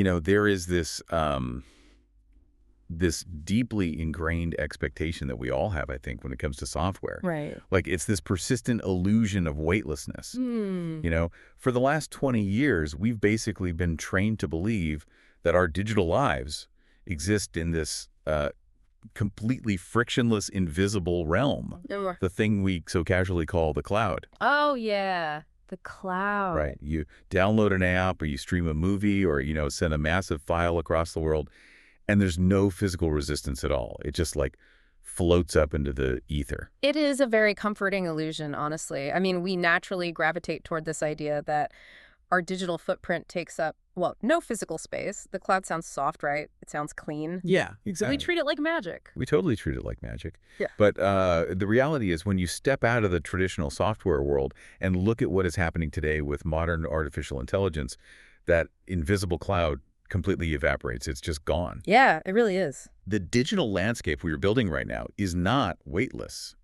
There is this deeply ingrained expectation that we all have, I think, when it comes to software. Right. Like, it's this persistent illusion of weightlessness. Hmm. For the last 20 years, we've basically been trained to believe that our digital lives exist in this completely frictionless, invisible realm, the thing we so casually call the cloud. Oh, yeah. The cloud. Right. You download an app or you stream a movie or, send a massive file across the world, and there's no physical resistance at all. It just like floats up into the ether. It is a very comforting illusion, honestly. I mean, we naturally gravitate toward this idea that our digital footprint takes up, well, no physical space. The cloud sounds soft, right? It sounds clean. Yeah, So exactly. we treat it like magic. We totally treat it like magic. Yeah. But the reality is when you step out of the traditional software world and look at what is happening today with modern artificial intelligence, that invisible cloud completely evaporates. It's just gone. Yeah, it really is. The digital landscape we are building right now is not weightless.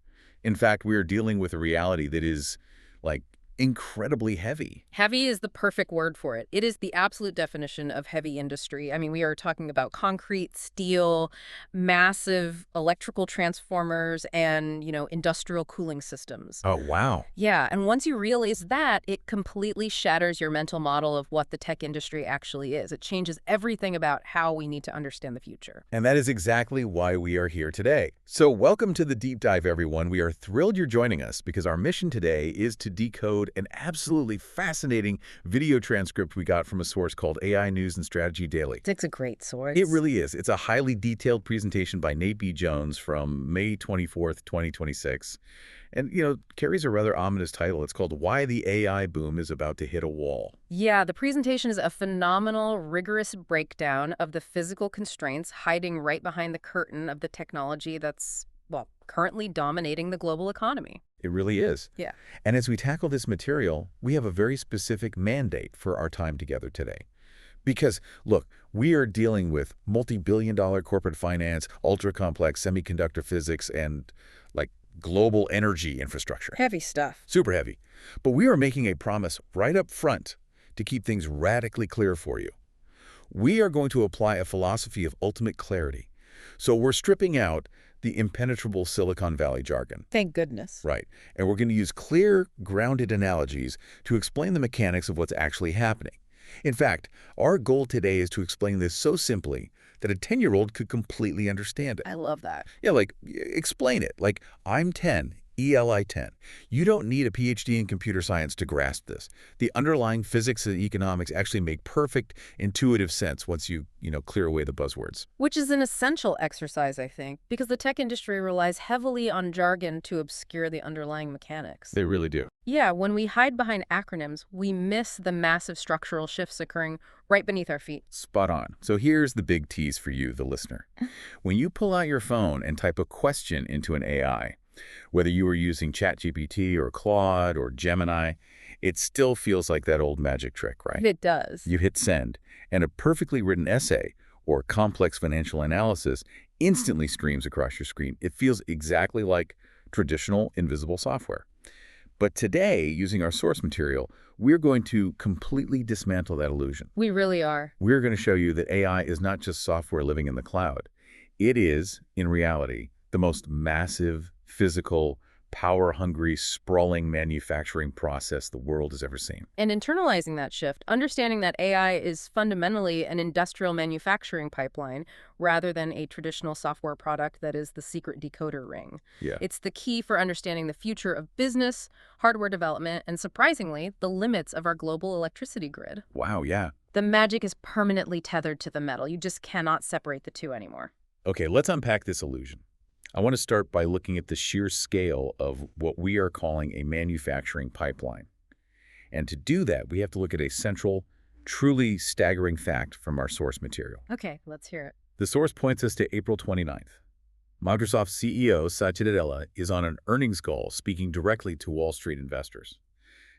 In fact, we are dealing with a reality that is like incredibly heavy. Heavy is the perfect word for it. It is the absolute definition of heavy industry. I mean, we are talking about concrete, steel, massive electrical transformers, and, industrial cooling systems. Oh, wow. Yeah, and once you realize that, it completely shatters your mental model of what the tech industry actually is. It changes everything about how we need to understand the future. And that is exactly why we are here today. So welcome to the Deep Dive, everyone. We are thrilled you're joining us because our mission today is to decode an absolutely fascinating video transcript we got from a source called AI News and Strategy Daily. It's a great source. It really is. It's a highly detailed presentation by Nate B. Jones from May 24th, 2026. And, carries a rather ominous title. It's called Why the AI Boom is About to Hit a Wall. Yeah, the presentation is a phenomenal, rigorous breakdown of the physical constraints hiding right behind the curtain of the technology that's, well, currently dominating the global economy. It really is. Yeah. And as we tackle this material, we have a very specific mandate for our time together today. Because, look, we are dealing with multi-billion-dollar corporate finance, ultra-complex semiconductor physics, and, global energy infrastructure. Heavy stuff. Super heavy. But we are making a promise right up front to keep things radically clear for you. We are going to apply a philosophy of ultimate clarity. So we're stripping out the impenetrable Silicon Valley jargon. Thank goodness. Right. And we're going to use clear, grounded analogies to explain the mechanics of what's actually happening. In fact, our goal today is to explain this so simply that a 10-year-old could completely understand it. I love that. Yeah, explain it. I'm 10, ELI 10. You don't need a PhD in computer science to grasp this. The underlying physics and economics actually make perfect, intuitive sense once you, clear away the buzzwords. Which is an essential exercise, I think, because the tech industry relies heavily on jargon to obscure the underlying mechanics. They really do. Yeah, when we hide behind acronyms, we miss the massive structural shifts occurring right beneath our feet. Spot on. So here's the big tease for you, the listener. When you pull out your phone and type a question into an AI, whether you are using ChatGPT or Claude or Gemini, it still feels like that old magic trick, right? It does. You hit send, and a perfectly written essay or complex financial analysis instantly streams across your screen. It feels exactly like traditional invisible software. But today, using our source material, we're going to completely dismantle that illusion. We really are. We're going to show you that AI is not just software living in the cloud. It is, in reality, the most massive, physical, power-hungry, sprawling manufacturing process the world has ever seen. And internalizing that shift, understanding that AI is fundamentally an industrial manufacturing pipeline rather than a traditional software product that is the secret decoder ring. Yeah. It's the key for understanding the future of business, hardware development, and surprisingly, the limits of our global electricity grid. Wow, yeah. The magic is permanently tethered to the metal. You just cannot separate the two anymore. Okay, let's unpack this illusion. I want to start by looking at the sheer scale of what we are calling a manufacturing pipeline. And to do that, we have to look at a central, truly staggering fact from our source material. Okay, let's hear it. The source points us to April 29th. Microsoft CEO Satya Nadella is on an earnings call speaking directly to Wall Street investors.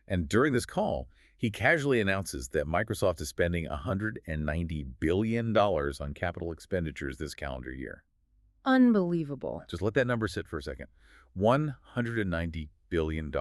And during this call, he casually announces that Microsoft is spending $190 billion on capital expenditures this calendar year. Unbelievable. Just let that number sit for a second. $190 billion.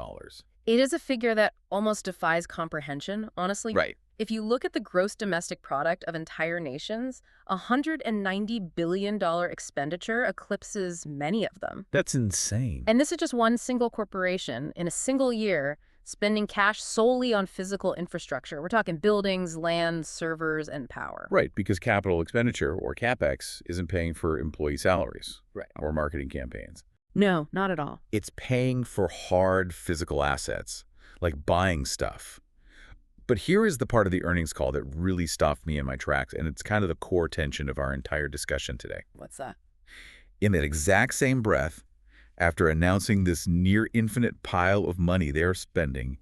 It is a figure that almost defies comprehension, honestly. Right. If you look at the gross domestic product of entire nations, a $190 billion expenditure eclipses many of them. That's insane. And this is just one single corporation in a single year spending cash solely on physical infrastructure. We're talking buildings, land, servers, and power. Right, because capital expenditure, or CapEx, isn't paying for employee salaries. Right. Or marketing campaigns. No, not at all. It's paying for hard physical assets, like buying stuff. But here is the part of the earnings call that really stopped me in my tracks, and it's kind of the core tension of our entire discussion today. What's that? In that exact same breath, after announcing this near-infinite pile of money they're spending,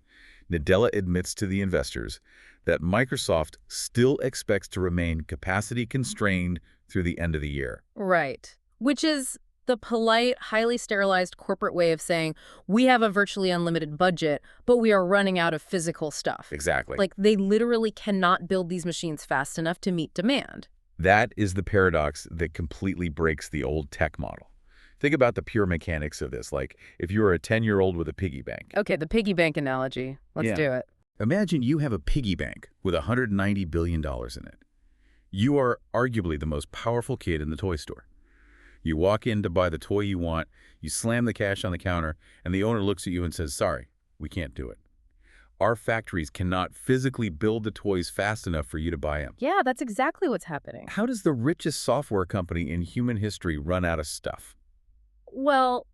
Nadella admits to the investors that Microsoft still expects to remain capacity-constrained through the end of the year. Right. Which is the polite, highly sterilized corporate way of saying, we have a virtually unlimited budget, but we are running out of physical stuff. Exactly. Like, they literally cannot build these machines fast enough to meet demand. That is the paradox that completely breaks the old tech model. Think about the pure mechanics of this, like if you were a 10-year-old with a piggy bank. Okay, the piggy bank analogy. Let's do it. Imagine you have a piggy bank with $190 billion in it. You are arguably the most powerful kid in the toy store. You walk in to buy the toy you want, you slam the cash on the counter, and the owner looks at you and says, sorry, we can't do it. Our factories cannot physically build the toys fast enough for you to buy them. Yeah, that's exactly what's happening. How does the richest software company in human history run out of stuff? Well,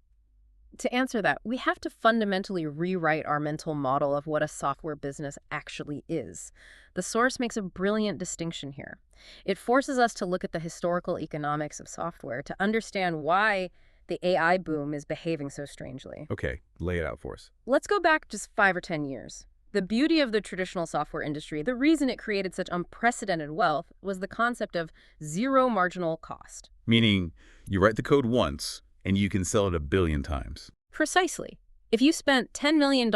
to answer that, we have to fundamentally rewrite our mental model of what a software business actually is. The source makes a brilliant distinction here. It forces us to look at the historical economics of software to understand why the AI boom is behaving so strangely. Okay, lay it out for us. Let's go back just 5 or 10 years. The beauty of the traditional software industry, the reason it created such unprecedented wealth, was the concept of zero marginal cost. Meaning, you write the code once, and you can sell it 1 billion times. Precisely. If you spent $10 million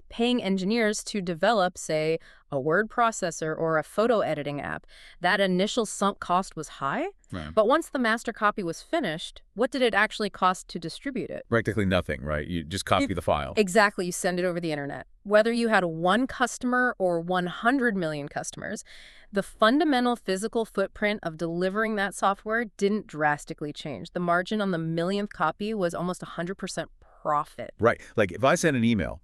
paying engineers to develop, say, a word processor or a photo editing app, that initial sunk cost was high. Right. But once the master copy was finished, what did it actually cost to distribute it? Practically nothing, right? You just copy the file. Exactly. You send it over the internet. Whether you had 1 customer or 100 million customers, the fundamental physical footprint of delivering that software didn't drastically change. The margin on the millionth copy was almost 100% profit. Right. Like if I send an email,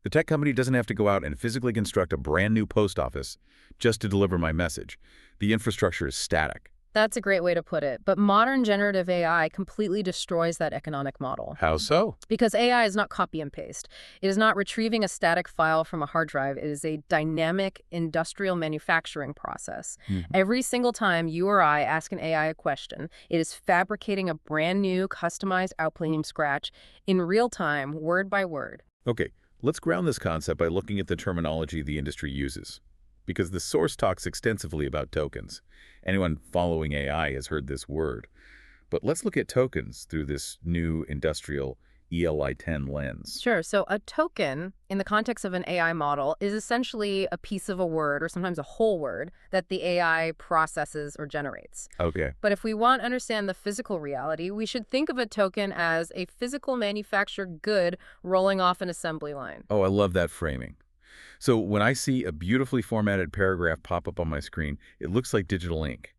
the tech company doesn't have to go out and physically construct a brand new post office just to deliver my message. The infrastructure is static. That's a great way to put it. But modern generative AI completely destroys that economic model. How so? Because AI is not copy and paste. It is not retrieving a static file from a hard drive. It is a dynamic industrial manufacturing process. Every single time you or I ask an AI a question, it is fabricating a brand new customized output from scratch in real time, word by word. Okay, let's ground this concept by looking at the terminology the industry uses. Because the source talks extensively about tokens. Anyone following AI has heard this word. But let's look at tokens through this new industrial ELI-10 lens. Sure. So a token, in the context of an AI model, is essentially a piece of a word, or sometimes a whole word, that the AI processes or generates. Okay. But if we want to understand the physical reality, we should think of a token as a physical manufactured good rolling off an assembly line. Oh, I love that framing. So when I see a beautifully formatted paragraph pop up on my screen, it looks like digital ink.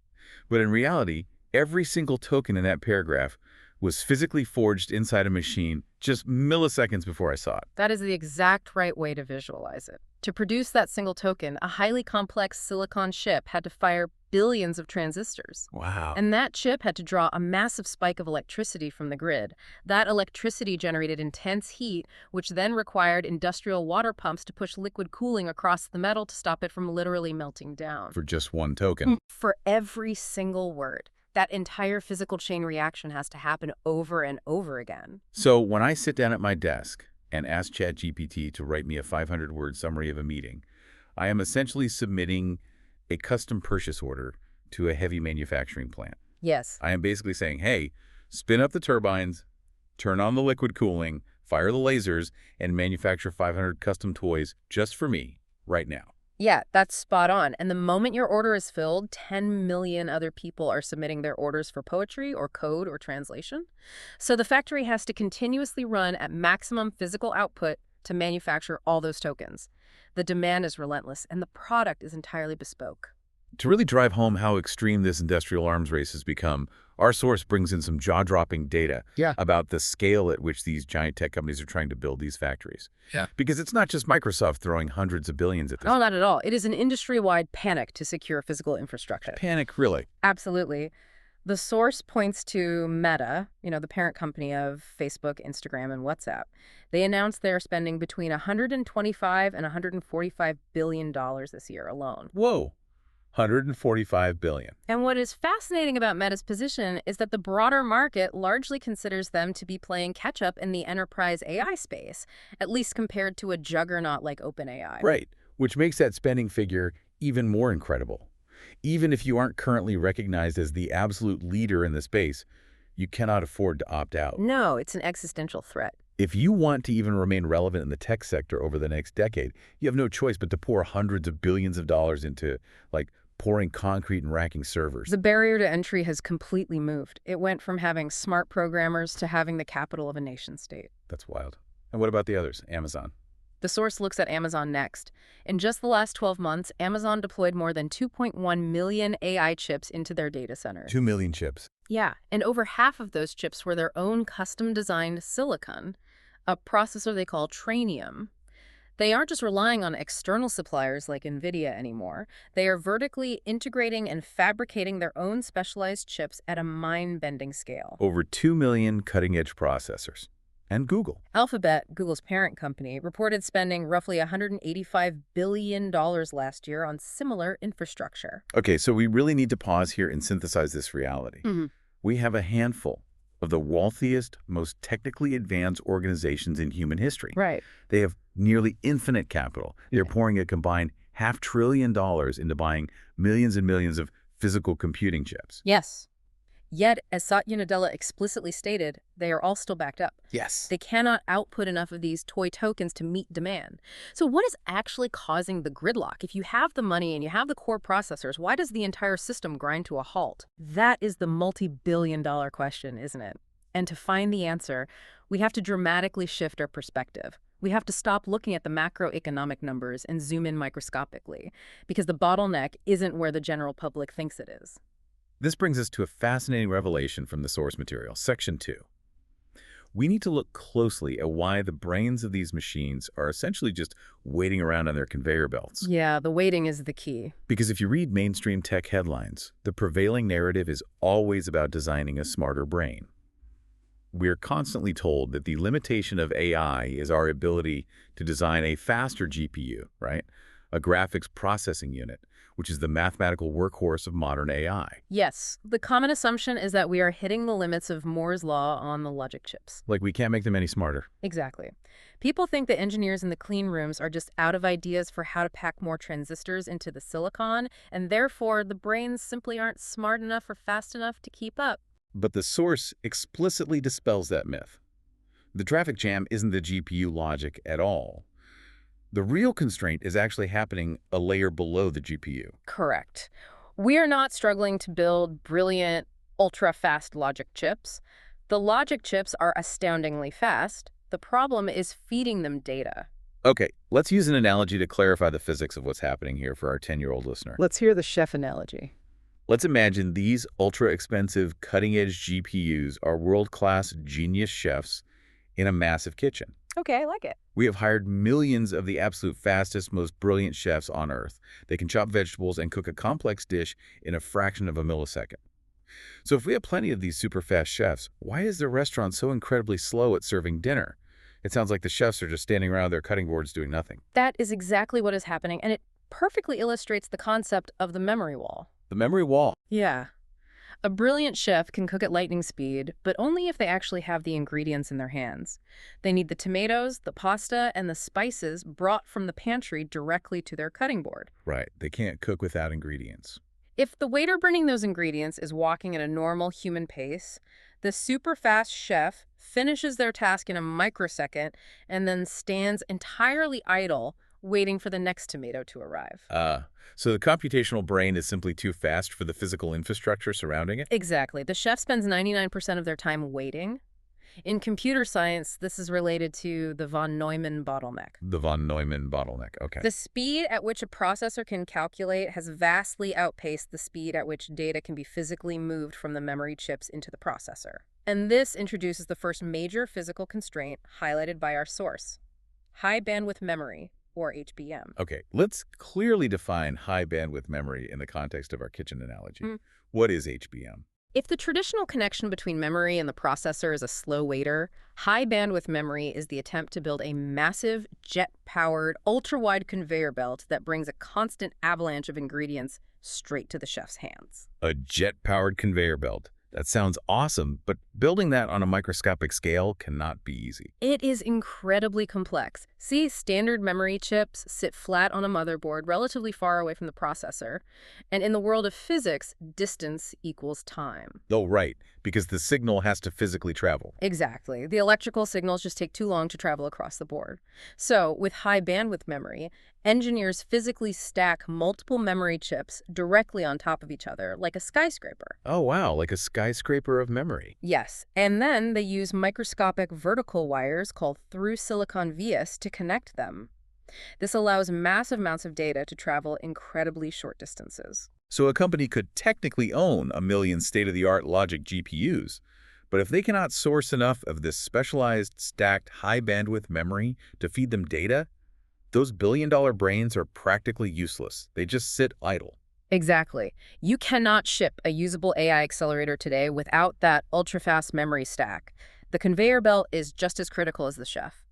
But in reality, every single token in that paragraph was physically forged inside a machine just milliseconds before I saw it. That is the exact right way to visualize it. To produce that single token, a highly complex silicon chip had to fire billions of transistors. Wow. And that chip had to draw a massive spike of electricity from the grid. That electricity generated intense heat, which then required industrial water pumps to push liquid cooling across the metal to stop it from literally melting down. For just one token. For every single word. That entire physical chain reaction has to happen over and over again. So when I sit down at my desk and ask ChatGPT to write me a 500-word summary of a meeting, I am essentially submitting a custom purchase order to a heavy manufacturing plant. Yes. I am basically saying, hey, spin up the turbines, turn on the liquid cooling, fire the lasers, and manufacture 500 custom toys just for me right now. Yeah, that's spot on. And the moment your order is filled, 10 million other people are submitting their orders for poetry or code or translation. So the factory has to continuously run at maximum physical output to manufacture all those tokens. The demand is relentless, and the product is entirely bespoke. To really drive home how extreme this industrial arms race has become, our source brings in some jaw-dropping data Yeah. about the scale at which these giant tech companies are trying to build these factories. Yeah. Because it's not just Microsoft throwing hundreds of billions at this. Oh, not at all. It is an industry-wide panic to secure physical infrastructure. Panic, really. Absolutely. The source points to Meta, the parent company of Facebook, Instagram, and WhatsApp. They announced they're spending between $125 and $145 billion this year alone. Whoa. 145 billion. And what is fascinating about Meta's position is that the broader market largely considers them to be playing catch-up in the enterprise AI space, at least compared to a juggernaut like OpenAI. Right, which makes that spending figure even more incredible. Even if you aren't currently recognized as the absolute leader in the space, you cannot afford to opt out. No, it's an existential threat. If you want to even remain relevant in the tech sector over the next decade, you have no choice but to pour hundreds of billions of dollars into, pouring concrete and racking servers. The barrier to entry has completely moved. It went from having smart programmers to having the capital of a nation-state. That's wild. And what about the others? Amazon. The source looks at Amazon next. In just the last 12 months, Amazon deployed more than 2.1 million AI chips into their data centers. 2 million chips. Yeah, and over half of those chips were their own custom-designed silicon, a processor they call Trainium. They aren't just relying on external suppliers like NVIDIA anymore. They are vertically integrating and fabricating their own specialized chips at a mind-bending scale. Over 2 million cutting-edge processors. And Google. Alphabet, Google's parent company, reported spending roughly $185 billion last year on similar infrastructure. Okay, so we really need to pause here and synthesize this reality. We have a handful of the wealthiest, most technically advanced organizations in human history. Right. They have nearly infinite capital. They're pouring a combined $500 billion into buying millions and millions of physical computing chips. Yes. Yet, as Satya Nadella explicitly stated, they are all still backed up. Yes. They cannot output enough of these toy tokens to meet demand. So what is actually causing the gridlock? If you have the money and you have the core processors, why does the entire system grind to a halt? That is the multi-billion-dollar question, isn't it? And to find the answer, we have to dramatically shift our perspective. We have to stop looking at the macroeconomic numbers and zoom in microscopically, because the bottleneck isn't where the general public thinks it is. This brings us to a fascinating revelation from the source material, Section 2. We need to look closely at why the brains of these machines are essentially just waiting around on their conveyor belts. Yeah, the waiting is the key. Because if you read mainstream tech headlines, the prevailing narrative is always about designing a smarter brain. We're constantly told that the limitation of AI is our ability to design a faster GPU, right? A graphics processing unit, which is the mathematical workhorse of modern AI. Yes, the common assumption is that we are hitting the limits of Moore's law on the logic chips. Like we can't make them any smarter. Exactly. People think the engineers in the clean rooms are just out of ideas for how to pack more transistors into the silicon, and therefore the brains simply aren't smart enough or fast enough to keep up. But the source explicitly dispels that myth. The traffic jam isn't the GPU logic at all. The real constraint is actually happening a layer below the GPU. Correct. We are not struggling to build brilliant, ultra-fast logic chips. The logic chips are astoundingly fast. The problem is feeding them data. Okay, let's use an analogy to clarify the physics of what's happening here for our 10-year-old listener. Let's hear the chef analogy. Let's imagine these ultra-expensive, cutting-edge GPUs are world-class genius chefs in a massive kitchen. Okay, I like it. We have hired millions of the absolute fastest, most brilliant chefs on Earth. They can chop vegetables and cook a complex dish in a fraction of a millisecond. So if we have plenty of these super fast chefs, why is the restaurant so incredibly slow at serving dinner? It sounds like the chefs are just standing around their cutting boards doing nothing. That is exactly what is happening, and it perfectly illustrates the concept of the memory wall. The memory wall. Yeah. A brilliant chef can cook at lightning speed, but only if they actually have the ingredients in their hands. They need the tomatoes, the pasta, and the spices brought from the pantry directly to their cutting board. Right. They can't cook without ingredients. If the waiter bringing those ingredients is walking at a normal human pace, the super-fast chef finishes their task in a microsecond and then stands entirely idle, waiting for the next tomato to arrive. So the computational brain is simply too fast for the physical infrastructure surrounding it? Exactly. The chef spends 99% of their time waiting. In computer science, this is related to the von Neumann bottleneck. The von Neumann bottleneck. Okay. The speed at which a processor can calculate has vastly outpaced the speed at which data can be physically moved from the memory chips into the processor. And this introduces the first major physical constraint highlighted by our source: high bandwidth memory, or HBM. Okay, let's clearly define high bandwidth memory in the context of our kitchen analogy. What is HBM? If the traditional connection between memory and the processor is a slow waiter, high bandwidth memory is the attempt to build a massive, jet-powered, ultra-wide conveyor belt that brings a constant avalanche of ingredients straight to the chef's hands. A jet-powered conveyor belt. That sounds awesome, but building that on a microscopic scale cannot be easy. It is incredibly complex. See, standard memory chips sit flat on a motherboard relatively far away from the processor. And in the world of physics, distance equals time. Oh, right, because the signal has to physically travel. Exactly. The electrical signals just take too long to travel across the board. So, with high bandwidth memory, engineers physically stack multiple memory chips directly on top of each other, like a skyscraper. Oh, wow, like a skyscraper of memory. Yes, and then they use microscopic vertical wires called through-silicon vias to connect them. This allows massive amounts of data to travel incredibly short distances. So a company could technically own a million state-of-the-art logic GPUs, but if they cannot source enough of this specialized, stacked, high-bandwidth memory to feed them data, those billion-dollar brains are practically useless. They just sit idle. Exactly. You cannot ship a usable AI accelerator today without that ultra-fast memory stack. The conveyor belt is just as critical as the chef.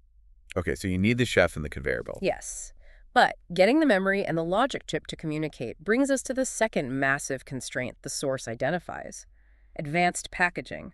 Okay, so you need the chef and the conveyor belt. Yes. But getting the memory and the logic chip to communicate brings us to the second massive constraint the source identifies: advanced packaging.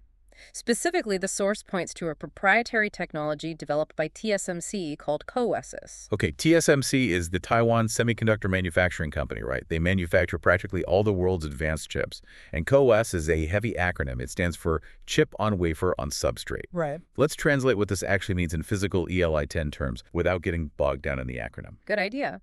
Specifically, the source points to a proprietary technology developed by TSMC called CoWoS. Okay, TSMC is the Taiwan Semiconductor Manufacturing Company, right? They manufacture practically all the world's advanced chips. And CoWoS is a heavy acronym. It stands for Chip on Wafer on Substrate. Right. Let's translate what this actually means in physical ELI 10 terms without getting bogged down in the acronym. Good idea.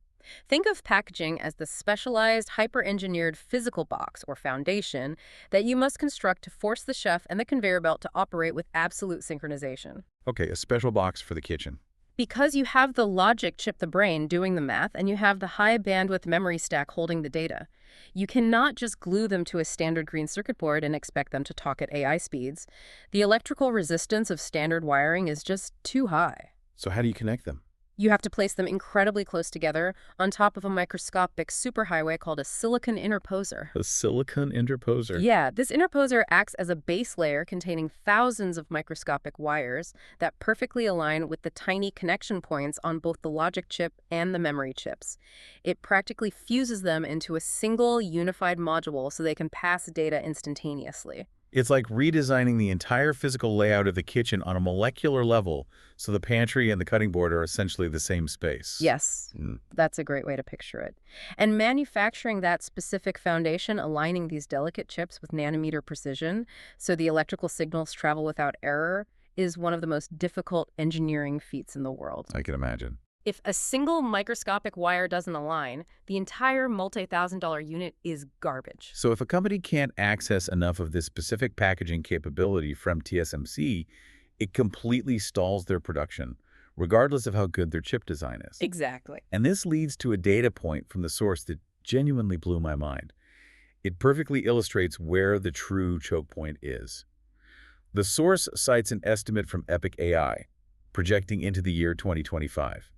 Think of packaging as the specialized, hyper-engineered physical box or foundation that you must construct to force the chef and the conveyor belt to operate with absolute synchronization. Okay, a special box for the kitchen. Because you have the logic chip, the brain, doing the math, and you have the high bandwidth memory stack holding the data, you cannot just glue them to a standard green circuit board and expect them to talk at AI speeds. The electrical resistance of standard wiring is just too high. So how do you connect them? You have to place them incredibly close together on top of a microscopic superhighway called a silicon interposer. A silicon interposer? Yeah, this interposer acts as a base layer containing thousands of microscopic wires that perfectly align with the tiny connection points on both the logic chip and the memory chips. It practically fuses them into a single unified module so they can pass data instantaneously. It's like redesigning the entire physical layout of the kitchen on a molecular level, so the pantry and the cutting board are essentially the same space. Yes, that's a great way to picture it. And manufacturing that specific foundation, aligning these delicate chips with nanometer precision so the electrical signals travel without error, is one of the most difficult engineering feats in the world. I can imagine. If a single microscopic wire doesn't align, the entire multi-thousand-dollar unit is garbage. So if a company can't access enough of this specific packaging capability from TSMC, it completely stalls their production, regardless of how good their chip design is. Exactly. And this leads to a data point from the source that genuinely blew my mind. It perfectly illustrates where the true choke point is. The source cites an estimate from Epic AI, projecting into the year 2025.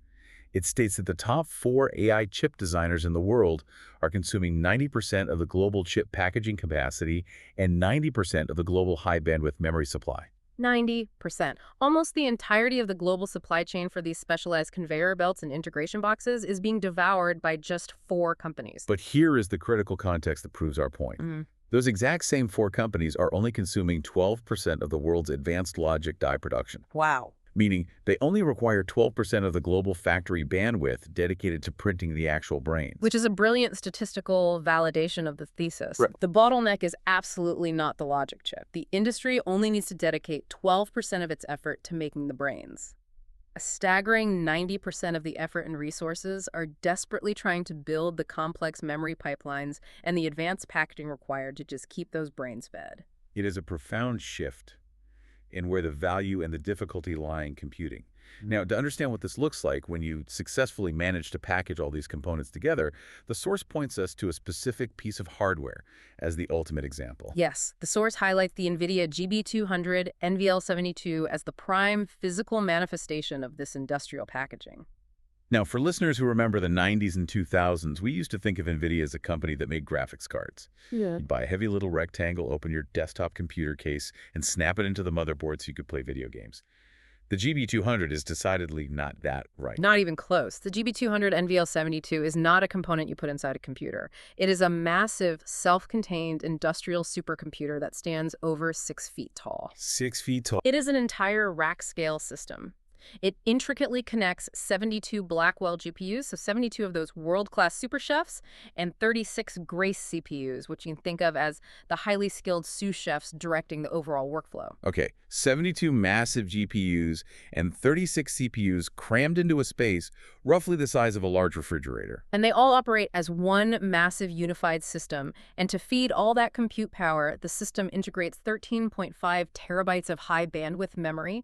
It states that the top 4 AI chip designers in the world are consuming 90% of the global chip packaging capacity and 90% of the global high-bandwidth memory supply. 90%. Almost the entirety of the global supply chain for these specialized conveyor belts and integration boxes is being devoured by just 4 companies. But here is the critical context that proves our point. Those exact same 4 companies are only consuming 12% of the world's advanced logic die production. Wow. Meaning they only require 12% of the global factory bandwidth dedicated to printing the actual brains. Which is a brilliant statistical validation of the thesis. Right. The bottleneck is absolutely not the logic chip. The industry only needs to dedicate 12% of its effort to making the brains. A staggering 90% of the effort and resources are desperately trying to build the complex memory pipelines and the advanced packaging required to just keep those brains fed. It is a profound shift. in where the value and the difficulty lie in computing. Now, to understand what this looks like when you successfully manage to package all these components together, the source points us to a specific piece of hardware as the ultimate example. Yes, the source highlights the NVIDIA GB200 NVL72 as the prime physical manifestation of this industrial packaging. Now, for listeners who remember the 90s and 2000s, we used to think of NVIDIA as a company that made graphics cards. Yeah. You'd buy a heavy little rectangle, open your desktop computer case, and snap it into the motherboard so you could play video games. The GB200 is decidedly not that right. Not even close. The GB200 NVL72 is not a component you put inside a computer. It is a massive, self-contained industrial supercomputer that stands over 6 feet tall. 6 feet tall. It is an entire rack-scale system. It intricately connects 72 Blackwell GPUs, so 72 of those world-class super chefs, and 36 Grace CPUs, which you can think of as the highly skilled sous chefs directing the overall workflow. Okay, 72 massive GPUs and 36 CPUs crammed into a space roughly the size of a large refrigerator. And they all operate as one massive unified system. And to feed all that compute power, the system integrates 13.5 terabytes of high bandwidth memory,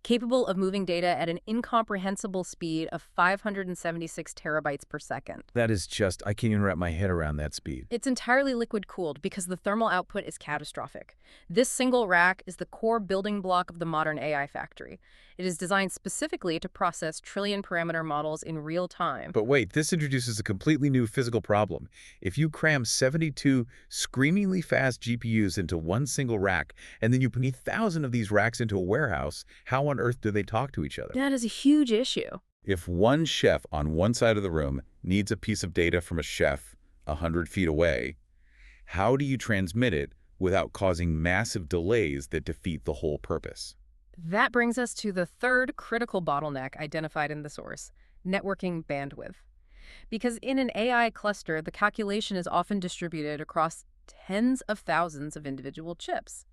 capable of moving data at an incomprehensible speed of 576 terabytes per second. That is just, I can't even wrap my head around that speed. It's entirely liquid-cooled because the thermal output is catastrophic. This single rack is the core building block of the modern AI factory. It is designed specifically to process trillion-parameter models in real time. But wait, this introduces a completely new physical problem. If you cram 72 screamingly fast GPUs into one single rack, and then you put 1,000 of these racks into a warehouse, how on earth do they talk to each other? That is a huge issue. If one chef on one side of the room needs a piece of data from a chef 100 feet away, how do you transmit it without causing massive delays that defeat the whole purpose? That brings us to the third critical bottleneck identified in the source: networking bandwidth. Because in an AI cluster, the calculation is often distributed across tens of thousands of individual chips.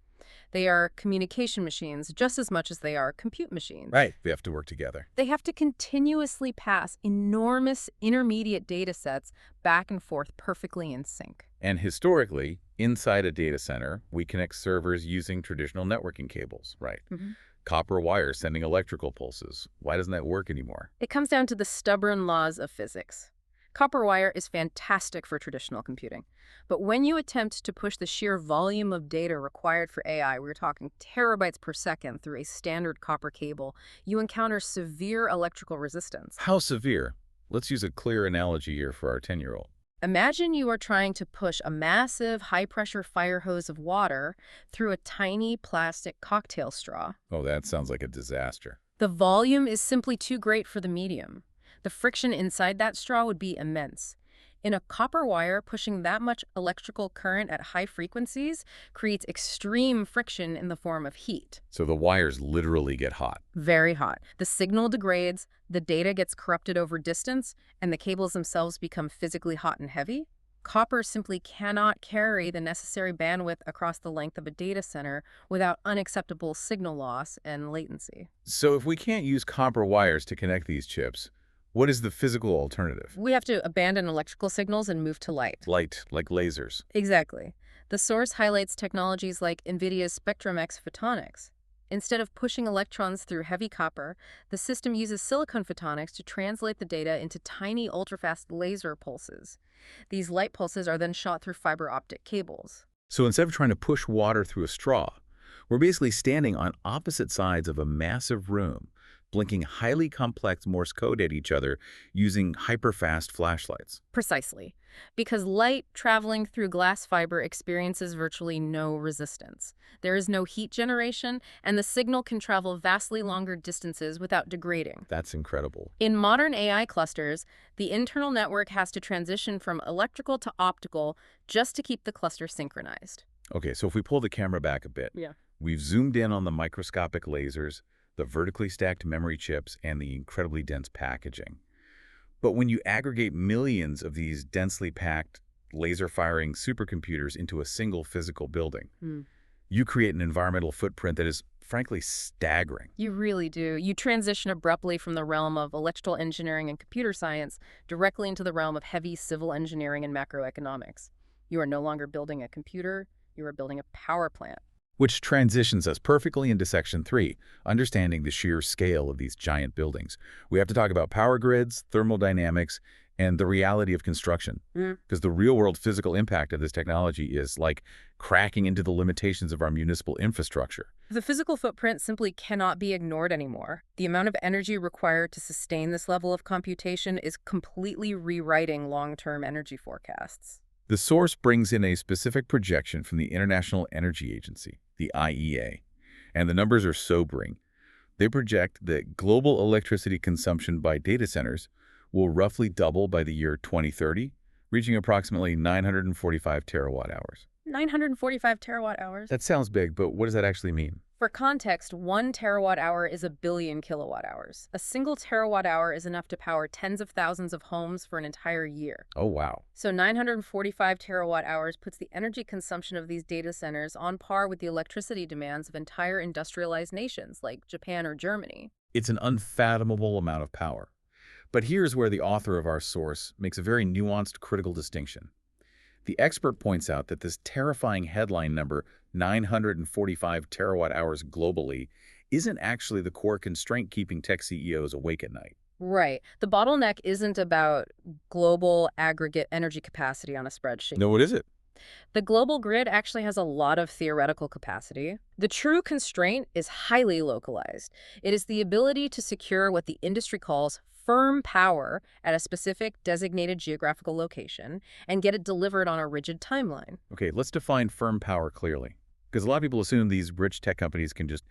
They are communication machines just as much as they are compute machines. Right. They have to work together. They have to continuously pass enormous intermediate data sets back and forth perfectly in sync. And historically, inside a data center, we connect servers using traditional networking cables, right? Copper wire sending electrical pulses. Why doesn't that work anymore? It comes down to the stubborn laws of physics. Copper wire is fantastic for traditional computing. But when you attempt to push the sheer volume of data required for AI, we're talking terabytes per second through a standard copper cable, you encounter severe electrical resistance. How severe? Let's use a clear analogy here for our 10-year-old. Imagine you are trying to push a massive, high-pressure fire hose of water through a tiny plastic cocktail straw. Oh, that sounds like a disaster. The volume is simply too great for the medium. The friction inside that straw would be immense. In a copper wire, pushing that much electrical current at high frequencies creates extreme friction in the form of heat. So the wires literally get hot. Very hot. The signal degrades, the data gets corrupted over distance, and the cables themselves become physically hot and heavy. Copper simply cannot carry the necessary bandwidth across the length of a data center without unacceptable signal loss and latency. So if we can't use copper wires to connect these chips, what is the physical alternative? We have to abandon electrical signals and move to light. Light, like lasers. Exactly. The source highlights technologies like NVIDIA's Spectrum-X photonics. Instead of pushing electrons through heavy copper, the system uses silicon photonics to translate the data into tiny ultrafast laser pulses. These light pulses are then shot through fiber optic cables. So instead of trying to push water through a straw, we're basically standing on opposite sides of a massive room, blinking highly complex Morse code at each other using hyper-fast flashlights. Precisely. Because light traveling through glass fiber experiences virtually no resistance. There is no heat generation, and the signal can travel vastly longer distances without degrading. That's incredible. In modern AI clusters, the internal network has to transition from electrical to optical just to keep the cluster synchronized. Okay, so if we pull the camera back a bit, we've zoomed in on the microscopic lasers, the vertically stacked memory chips, and the incredibly dense packaging. But when you aggregate millions of these densely packed, laser-firing supercomputers into a single physical building, you create an environmental footprint that is, frankly, staggering. You really do. You transition abruptly from the realm of electrical engineering and computer science directly into the realm of heavy civil engineering and macroeconomics. You are no longer building a computer, you are building a power plant. Which transitions us perfectly into Section 3, understanding the sheer scale of these giant buildings. We have to talk about power grids, thermodynamics, and the reality of construction. Because the real-world physical impact of this technology is like cracking into the limitations of our municipal infrastructure. The physical footprint simply cannot be ignored anymore. The amount of energy required to sustain this level of computation is completely rewriting long-term energy forecasts. The source brings in a specific projection from the International Energy Agency, the IEA, and the numbers are sobering. They project that global electricity consumption by data centers will roughly double by the year 2030, reaching approximately 945 terawatt-hours. 945 terawatt-hours? That sounds big, but what does that actually mean? For context, 1 terawatt-hour is a billion kilowatt-hours. A single terawatt-hour is enough to power tens of thousands of homes for an entire year. Oh, wow. So 945 terawatt-hours puts the energy consumption of these data centers on par with the electricity demands of entire industrialized nations like Japan or Germany. It's an unfathomable amount of power. But here's where the author of our source makes a very nuanced, critical distinction. The expert points out that this terrifying headline number, 945 terawatt-hours globally, isn't actually the core constraint keeping tech CEOs awake at night. Right. The bottleneck isn't about global aggregate energy capacity on a spreadsheet. No, what is it? The global grid actually has a lot of theoretical capacity. The true constraint is highly localized. It is the ability to secure what the industry calls firm power at a specific designated geographical location and get it delivered on a rigid timeline. Okay, let's define firm power clearly. Because a lot of people assume these rich tech companies can just,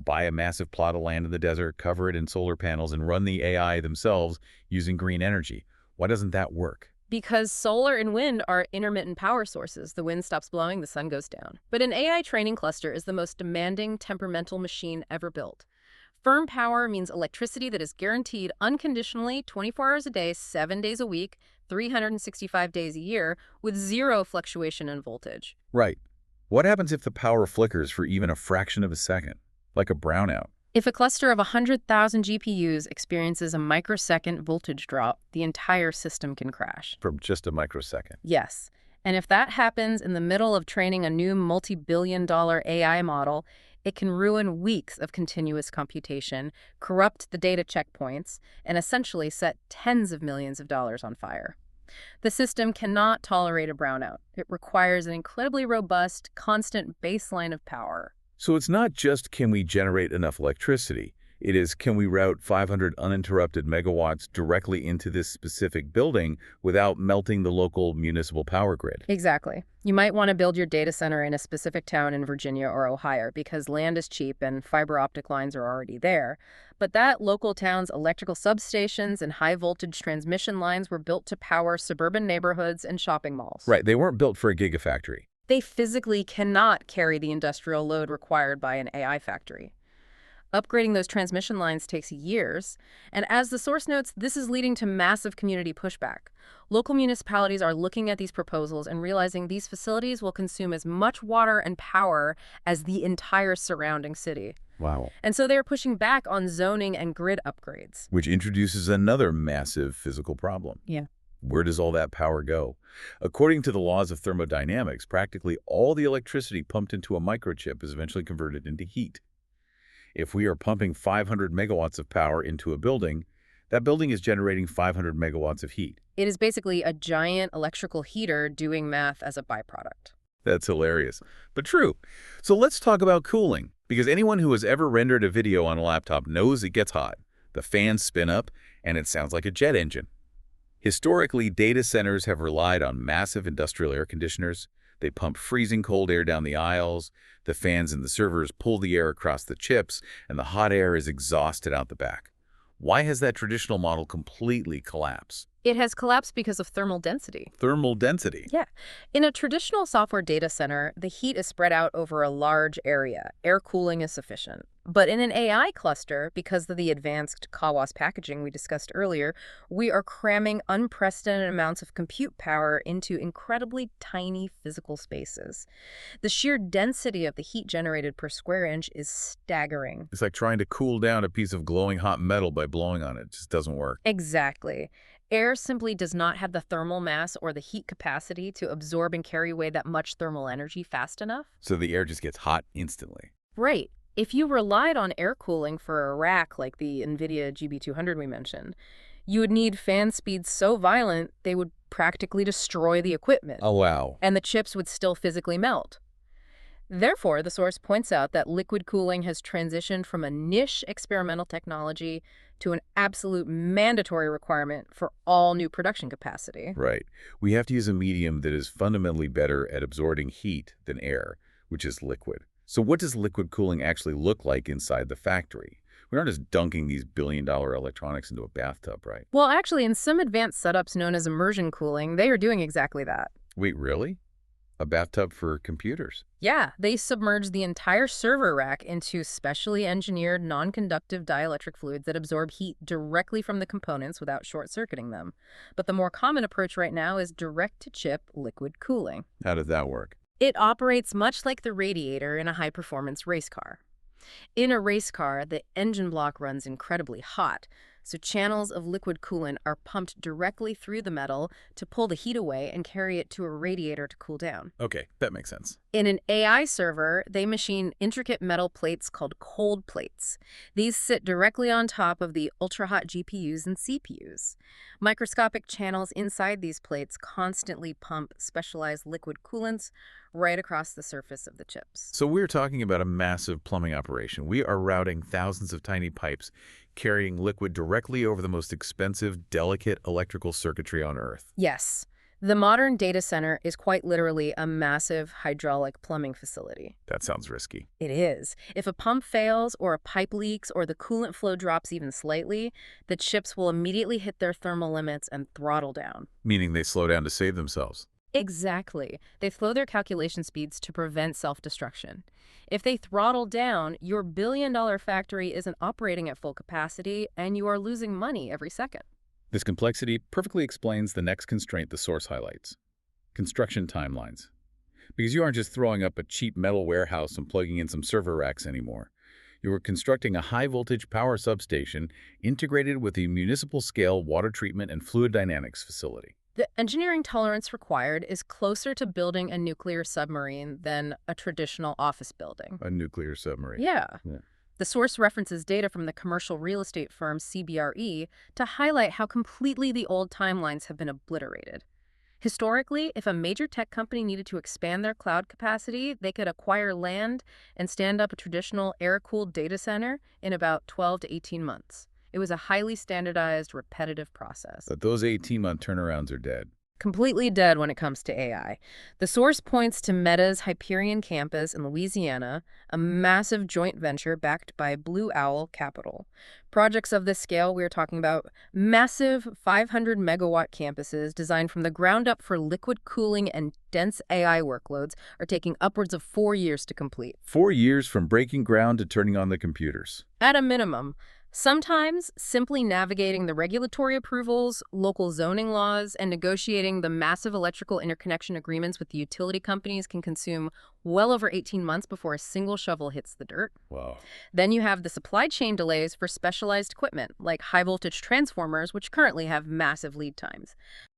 buy a massive plot of land in the desert, cover it in solar panels, and run the AI themselves using green energy. Why doesn't that work? Because solar and wind are intermittent power sources. The wind stops blowing, the sun goes down. But an AI training cluster is the most demanding, temperamental machine ever built. Firm power means electricity that is guaranteed unconditionally 24 hours a day, 7 days a week, 365 days a year, with zero fluctuation in voltage. Right. What happens if the power flickers for even a fraction of a second, like a brownout? If a cluster of 100,000 GPUs experiences a microsecond voltage drop, the entire system can crash. From just a microsecond. Yes. And if that happens in the middle of training a new multi-billion-dollar AI model, it can ruin weeks of continuous computation, corrupt the data checkpoints, and essentially set tens of millions of dollars on fire. The system cannot tolerate a brownout. It requires an incredibly robust, constant baseline of power. So it's not just can we generate enough electricity. It is can we route 500 uninterrupted megawatts directly into this specific building without melting the local municipal power grid. Exactly. You might want to build your data center in a specific town in Virginia or Ohio because land is cheap and fiber optic lines are already there. But that local town's electrical substations and high-voltage transmission lines were built to power suburban neighborhoods and shopping malls. Right, they weren't built for a gigafactory. They physically cannot carry the industrial load required by an AI factory. Upgrading those transmission lines takes years, and as the source notes, this is leading to massive community pushback. Local municipalities are looking at these proposals and realizing these facilities will consume as much water and power as the entire surrounding city. Wow. And so they're pushing back on zoning and grid upgrades. Which introduces another massive physical problem. Yeah. Where does all that power go? According to the laws of thermodynamics, practically all the electricity pumped into a microchip is eventually converted into heat. If we are pumping 500 megawatts of power into a building, that building is generating 500 megawatts of heat. It is basically a giant electrical heater doing math as a byproduct. That's hilarious, but true. So let's talk about cooling, because anyone who has ever rendered a video on a laptop knows it gets hot. The fans spin up, and it sounds like a jet engine. Historically, data centers have relied on massive industrial air conditioners. They pump freezing cold air down the aisles. The fans in the servers pull the air across the chips, and the hot air is exhausted out the back. Why has that traditional model completely collapsed? It has collapsed because of thermal density. Thermal density? Yeah. In a traditional software data center, the heat is spread out over a large area. Air cooling is sufficient. But in an AI cluster, because of the advanced CoWoS packaging we discussed earlier, we are cramming unprecedented amounts of compute power into incredibly tiny physical spaces. The sheer density of the heat generated per square inch is staggering. It's like trying to cool down a piece of glowing hot metal by blowing on it. It just doesn't work. Exactly. Air simply does not have the thermal mass or the heat capacity to absorb and carry away that much thermal energy fast enough. So the air just gets hot instantly. Right. If you relied on air cooling for a rack like the NVIDIA GB200 we mentioned, you would need fan speeds so violent they would practically destroy the equipment, Oh, wow. and the chips would still physically melt. Therefore, the source points out that liquid cooling has transitioned from a niche experimental technology to an absolute mandatory requirement for all new production capacity. Right. We have to use a medium that is fundamentally better at absorbing heat than air, which is liquid. So what does liquid cooling actually look like inside the factory? We aren't just dunking these billion-dollar electronics into a bathtub, right? Well, actually, in some advanced setups known as immersion cooling, they are doing exactly that. Wait, really? A bathtub for computers? Yeah, they submerge the entire server rack into specially engineered non-conductive dielectric fluids that absorb heat directly from the components without short-circuiting them. But the more common approach right now is direct-to-chip liquid cooling. How does that work? It operates much like the radiator in a high-performance race car. In a race car, the engine block runs incredibly hot, so channels of liquid coolant are pumped directly through the metal to pull the heat away and carry it to a radiator to cool down. Okay, that makes sense. In an AI server, they machine intricate metal plates called cold plates. These sit directly on top of the ultra-hot GPUs and CPUs. Microscopic channels inside these plates constantly pump specialized liquid coolants right across the surface of the chips. So we're talking about a massive plumbing operation. We are routing thousands of tiny pipes, carrying liquid directly over the most expensive, delicate electrical circuitry on Earth. Yes, the modern data center is quite literally a massive hydraulic plumbing facility. That sounds risky. It is. If a pump fails or a pipe leaks or the coolant flow drops even slightly, the chips will immediately hit their thermal limits and throttle down. Meaning they slow down to save themselves. Exactly. They slow their calculation speeds to prevent self-destruction. If they throttle down, your billion-dollar factory isn't operating at full capacity, and you are losing money every second. This complexity perfectly explains the next constraint the source highlights: construction timelines. Because you aren't just throwing up a cheap metal warehouse and plugging in some server racks anymore. You are constructing a high-voltage power substation integrated with a municipal-scale water treatment and fluid dynamics facility. The engineering tolerance required is closer to building a nuclear submarine than a traditional office building. A nuclear submarine. Yeah. Yeah. The source references data from the commercial real estate firm CBRE to highlight how completely the old timelines have been obliterated. Historically, if a major tech company needed to expand their cloud capacity, they could acquire land and stand up a traditional air-cooled data center in about 12 to 18 months. It was a highly standardized, repetitive process. But those 18-month turnarounds are dead. Completely dead when it comes to AI. The source points to Meta's Hyperion campus in Louisiana, a massive joint venture backed by Blue Owl Capital. Projects of this scale, we're talking about massive 500-megawatt campuses designed from the ground up for liquid cooling and dense AI workloads, are taking upwards of 4 years to complete. 4 years from breaking ground to turning on the computers. At a minimum. Sometimes, simply navigating the regulatory approvals, local zoning laws, and negotiating the massive electrical interconnection agreements with the utility companies can consume well over 18 months before a single shovel hits the dirt. Wow. Then you have the supply chain delays for specialized equipment, like high-voltage transformers, which currently have massive lead times.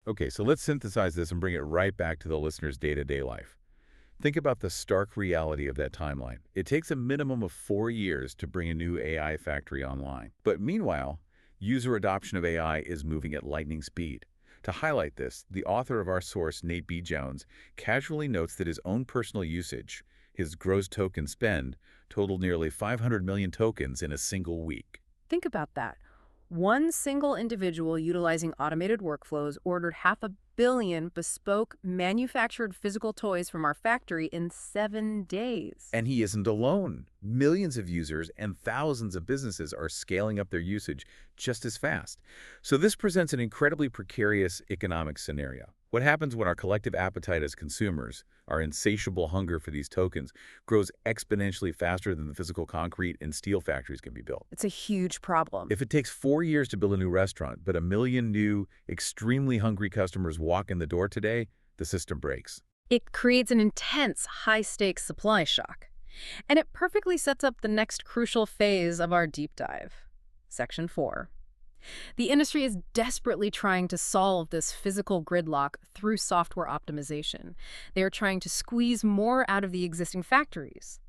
Okay, so let's synthesize this and bring it right back to the listener's day-to-day life. Think about the stark reality of that timeline. It takes a minimum of 4 years to bring a new AI factory online. But meanwhile, user adoption of AI is moving at lightning speed. To highlight this, the author of our source, Nate B. Jones, casually notes that his own personal usage, his gross token spend, totaled nearly 500 million tokens in a single week. Think about that. One single individual utilizing automated workflows ordered 500 million bespoke, manufactured physical toys from our factory in 7 days. And he isn't alone. Millions of users and thousands of businesses are scaling up their usage just as fast. So this presents an incredibly precarious economic scenario. What happens when our collective appetite as consumers, our insatiable hunger for these tokens, grows exponentially faster than the physical concrete and steel factories can be built? It's a huge problem. If it takes 4 years to build a new restaurant, but 1 million new, extremely hungry customers walk in the door today, the system breaks. It creates an intense, high-stakes supply shock. And it perfectly sets up the next crucial phase of our deep dive. Section 4. The industry is desperately trying to solve this physical gridlock through software optimization. They are trying to squeeze more out of the existing factories.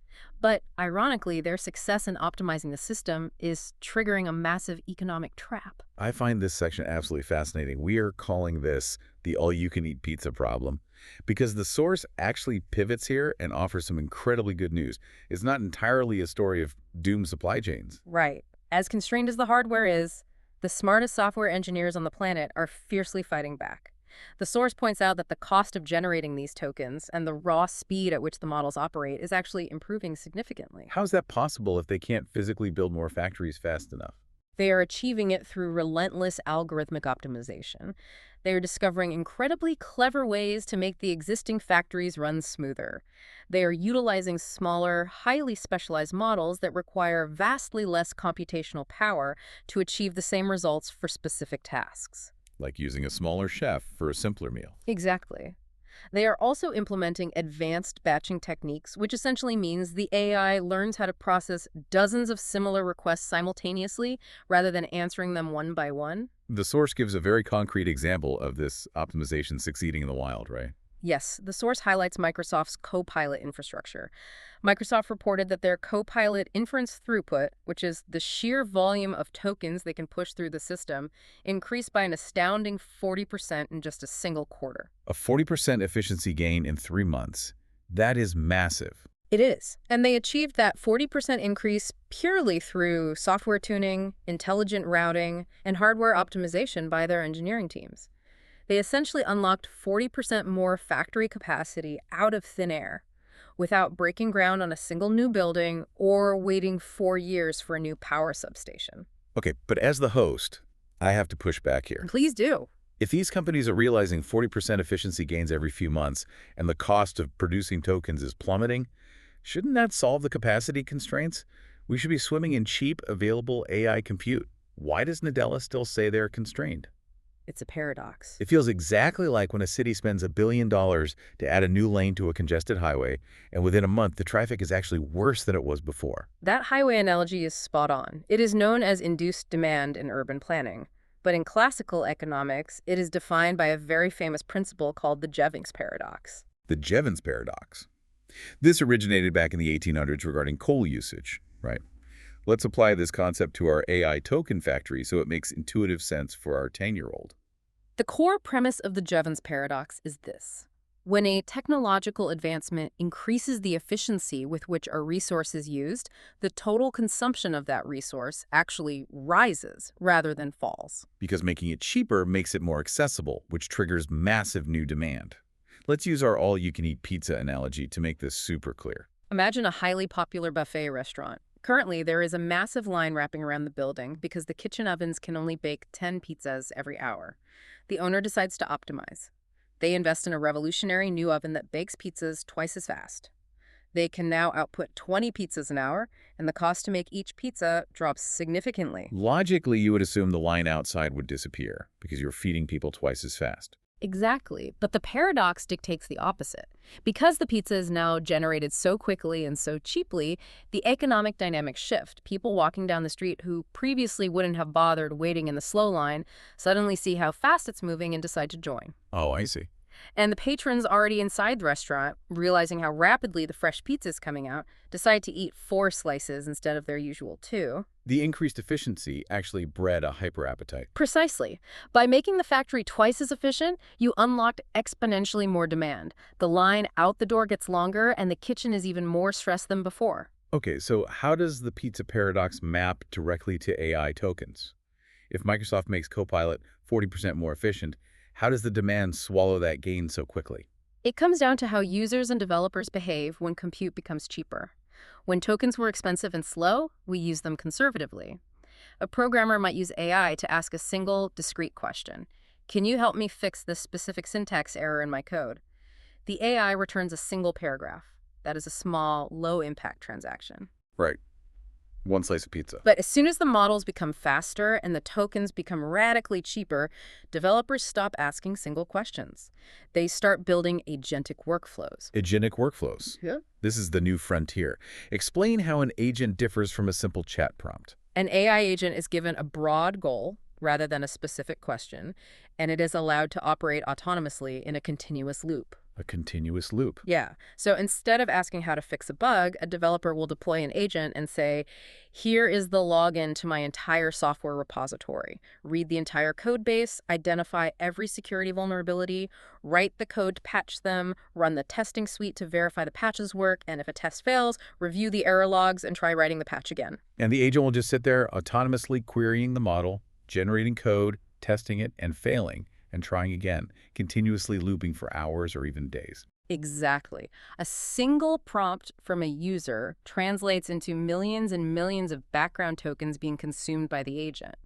But ironically, their success in optimizing the system is triggering a massive economic trap. I find this section absolutely fascinating. We are calling this the all-you-can-eat pizza problem because the source actually pivots here and offers some incredibly good news. It's not entirely a story of doomed supply chains. Right. As constrained as the hardware is, the smartest software engineers on the planet are fiercely fighting back. The source points out that the cost of generating these tokens and the raw speed at which the models operate is actually improving significantly. How is that possible if they can't physically build more factories fast enough? They are achieving it through relentless algorithmic optimization. They are discovering incredibly clever ways to make the existing factories run smoother. They are utilizing smaller, highly specialized models that require vastly less computational power to achieve the same results for specific tasks. Like using a smaller chef for a simpler meal. Exactly. They are also implementing advanced batching techniques, which essentially means the AI learns how to process dozens of similar requests simultaneously rather than answering them one by one. The source gives a very concrete example of this optimization succeeding in the wild, right? Yes, the source highlights Microsoft's Copilot infrastructure. Microsoft reported that their Copilot inference throughput, which is the sheer volume of tokens they can push through the system, increased by an astounding 40% in just a single quarter. A 40% efficiency gain in 3 months. That is massive. It is. And they achieved that 40% increase purely through software tuning, intelligent routing, and hardware optimization by their engineering teams. They essentially unlocked 40% more factory capacity out of thin air without breaking ground on a single new building or waiting 4 years for a new power substation. Okay, but as the host, I have to push back here. Please do. If these companies are realizing 40% efficiency gains every few months and the cost of producing tokens is plummeting, shouldn't that solve the capacity constraints? We should be swimming in cheap, available AI compute. Why does Nadella still say they're constrained? It's a paradox. It feels exactly like when a city spends $1 billion to add a new lane to a congested highway, and within a month, the traffic is actually worse than it was before. That highway analogy is spot on. It is known as induced demand in urban planning. But in classical economics, it is defined by a very famous principle called the Jevons paradox. The Jevons paradox. This originated back in the 1800s regarding coal usage, right? Let's apply this concept to our AI token factory so it makes intuitive sense for our 10-year-old. The core premise of the Jevons paradox is this. When a technological advancement increases the efficiency with which a resource is used, the total consumption of that resource actually rises rather than falls. Because making it cheaper makes it more accessible, which triggers massive new demand. Let's use our all-you-can-eat pizza analogy to make this super clear. Imagine a highly popular buffet restaurant. Currently, there is a massive line wrapping around the building because the kitchen ovens can only bake 10 pizzas every hour. The owner decides to optimize. They invest in a revolutionary new oven that bakes pizzas twice as fast. They can now output 20 pizzas an hour, and the cost to make each pizza drops significantly. Logically, you would assume the line outside would disappear because you're feeding people twice as fast. Exactly, but the paradox dictates the opposite. Because the pizza is now generated so quickly and so cheaply, the economic dynamics shift. People walking down the street who previously wouldn't have bothered waiting in the slow line suddenly see how fast it's moving and decide to join. Oh, I see. And the patrons already inside the restaurant, realizing how rapidly the fresh pizza is coming out, decide to eat 4 slices instead of their usual 2. The increased efficiency actually bred a hyper-appetite. Precisely. By making the factory twice as efficient, you unlocked exponentially more demand. The line out the door gets longer, and the kitchen is even more stressed than before. Okay, so how does the pizza paradox map directly to AI tokens? If Microsoft makes Copilot 40% more efficient, how does the demand swallow that gain so quickly? It comes down to how users and developers behave when compute becomes cheaper. When tokens were expensive and slow, we used them conservatively. A programmer might use AI to ask a single, discrete question. Can you help me fix this specific syntax error in my code? The AI returns a single paragraph. That is a small, low-impact transaction. Right. 1 slice of pizza. But as soon as the models become faster and the tokens become radically cheaper, developers stop asking single questions. They start building agentic workflows. Agentic workflows. Yeah. This is the new frontier. Explain how an agent differs from a simple chat prompt. An AI agent is given a broad goal, rather than a specific question, and it is allowed to operate autonomously in a continuous loop. A continuous loop. Yeah. So instead of asking how to fix a bug, a developer will deploy an agent and say, here is the login to my entire software repository. Read the entire code base, identify every security vulnerability, write the code to patch them, run the testing suite to verify the patches work, and if a test fails, review the error logs and try writing the patch again. And the agent will just sit there autonomously querying the model, generating code, testing it, and failing, and trying again, continuously looping for hours or even days. Exactly. A single prompt from a user translates into millions and millions of background tokens being consumed by the agent.